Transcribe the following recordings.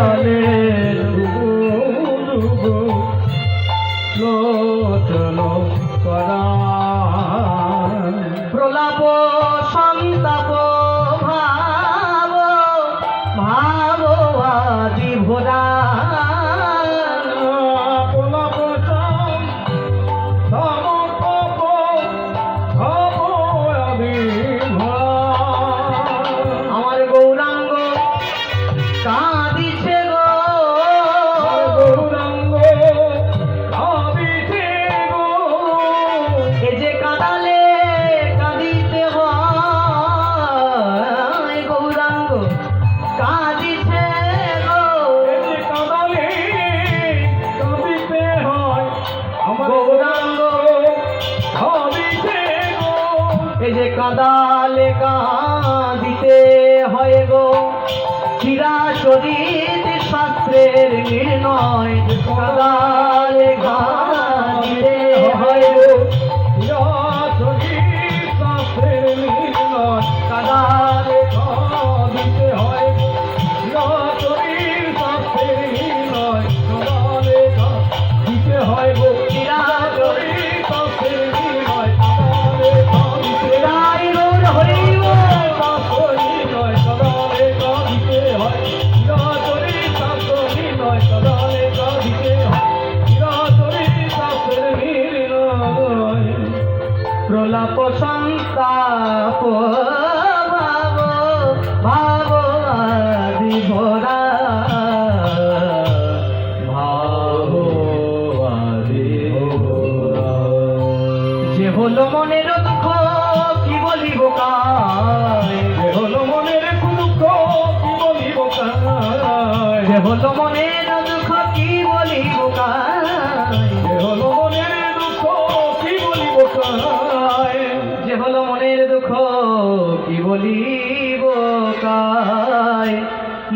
কালে লোচন করা প্রলাপ সন্তাপ ভাব ভাব আদি ভরা প্রলাপ সন্তাপ ভাব আদি ভরা আমার গৌরাঙ্গ কাঁদিছে গো গৌরাঙ্গ কাঁদিছে গো এ যে কাঁদালে কাঁদিতে হয় গৌরাঙ্গ কাঁদিছে গো এই যে কাঁদালে কাঁদিতে হয় আমার গৌরাঙ্গ কাঁদিছে গো এই যে কাঁদালে কাঁদিতে হয় গো চিরাচরিত শাস্ত্রের নির্ণয় কাঁদালে কাঁদিতে হয় গো কাঁদালে কাঁদিতে হয় দিতে হয় গো চিরাচরিত কাঁদালে রাই গৌর হরি বল। প্রলাপ সন্তাপ ভাব ভাব আদি ভরা ভাব আদি ভরা যে হলো মনের দুঃখ কি বলিব কায় যে হলো মনের দুঃখ কি বলিব কায় যে হলো মনের দুঃখ কি বলিব কায় যে হলো মনের দুঃখ কি বলিব কায় যে হলো মনের দুঃখ কি বলিব কায়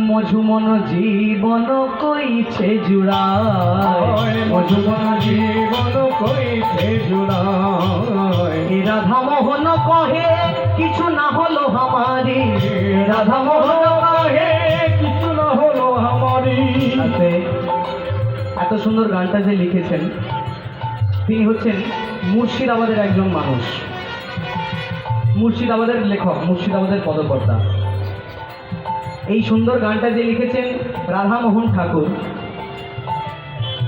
মঝুমন জীবন কইছে জুড়ায় মধুমন জীবন কইছে জুড়ায় রাধা মোহন কহে কিছু না হলো আমারি রাধা মোহন কহে কিছু না হলো আমারই এত সুন্দর গানটা যে লিখেছেন তিনি হচ্ছেন মুর্শিদাবাদের একজন মানুষ, মুর্শিদাবাদের লেখক, মুর্শিদাবাদের পদকর্তা। এই সুন্দর গানটা যে লিখেছেন রাধামোহন ঠাকুর,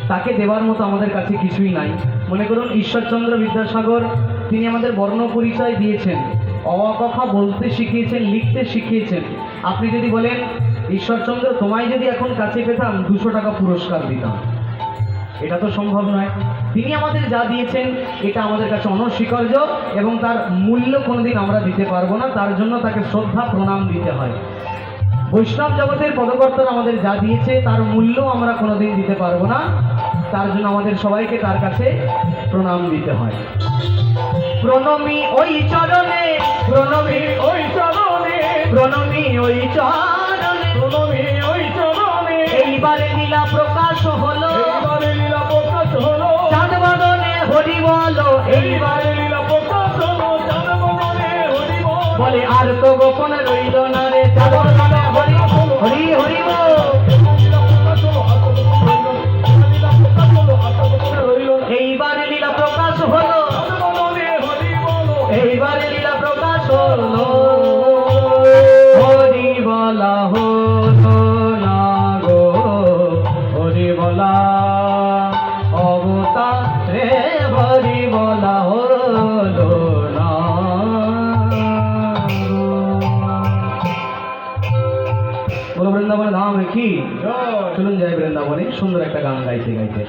তাকে দেওয়ার মতো আমাদের কাছে কিছুই নাই। মনে করুন ঈশ্বরচন্দ্র বিদ্যাসাগর, তিনি আমাদের বর্ণ পরিচয় দিয়েছেন, অ কথা বলতে শিখিয়েছেন, লিখতে শিখিয়েছেন। আপনি যদি বলেন ঈশ্বরচন্দ্র তোমায় যদি এখন কাছে পেতাম 200 টাকা পুরস্কার দিতাম, এটা তো সম্ভব নয়। তিনি আমাদের যা দিয়েছেন এটা আমাদের কাছে অনস্বীকার্য এবং তার মূল্য কোনোদিন আমরা দিতে পারবো না। তার জন্য তাকে শ্রদ্ধা প্রণাম দিতে হয়। বৈষ্ণব জগতের পদকর্তারা আমাদের যা দিয়েছে তার মূল্য আমরা কোনোদিন দিতে পারবো না। তার জন্য আমাদের সবাইকে তার কাছে প্রণাম দিতে হয়। প্রণমী ওই চরণে, প্রণমী ওই চরণে, প্রণমী ওই চরণে, প্রণমী ওই চরণে, এইবারে লীলা প্রকাশ হলো, এইবারে লীলা প্রকাশ হলো, চাঁদ বদনে হরি বলো, এইবারে লীলা প্রকাশ হলো, চাঁদ বদনে হরি বল। বলে আর তো গোপন রইল না রে, চাঁদ বদনে হরি হরি হরি বল। এইবারে লীলা প্রকাশ হলো, এইবারে লীলা প্রকাশ হলো, হরি বলা হলো না গো, হরি বলা অবতারে হরি বলা হলো না। বলো বৃন্দাবনে ধাম কি, চলুন যাই বৃন্দাবনে সুন্দর একটা গান গাইতে গাইতে।